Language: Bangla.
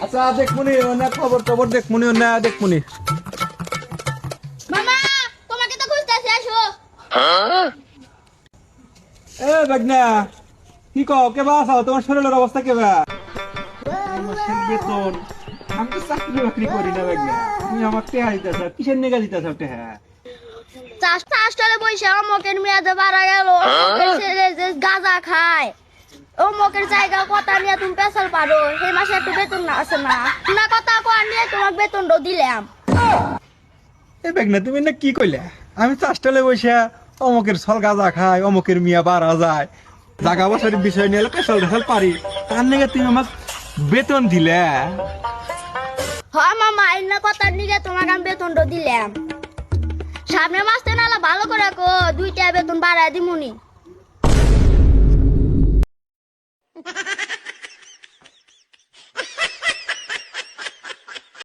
আচ্ছা দেখমুনি না খবর খবর দেখমুনি না দেখমুনি। মামা তোমাকে তো খুঁজতেছি, আসো। এ বাগনা কি কও কেবা আছো? তোমার শরীরের অবস্থা কেবা? মাসের বেতন আমি তো চাকরি বাকরি করি না বাগনা, তুমি আমার টেহা দিতেছ, কিসের নেগা দিতেছ টেহা? চাষটালে বসে অমকের মেয়াদে বাড়া গেল, ছেলে যে গাঁজা খায় অমকের জায়গা কথা নিয়ে তুমি পেছাল পারো, সেই মাসে একটু বেতন না আছে না না কথা কর নিয়ে তোমার বেতনটা দিলাম। এ বাগনা তুমি না কি কইলা? আমি চাষটালে বসে অমকের ছল গাঁজা খাই, অমকের মিয়া বাড়া যায়, জাগা বসার বিষয় নিয়ে পেশাল ঢাল পারি, তার নেগা তুমি আমার বেতন দিলে? হ্যাঁ মামা, এই না কথা নিয়ে তোমাকে আমি বেতনটা দিলাম। সামনে মাসে নালা ভালো করে কো, 2টা বেতন বাড়ায় দিমুনি।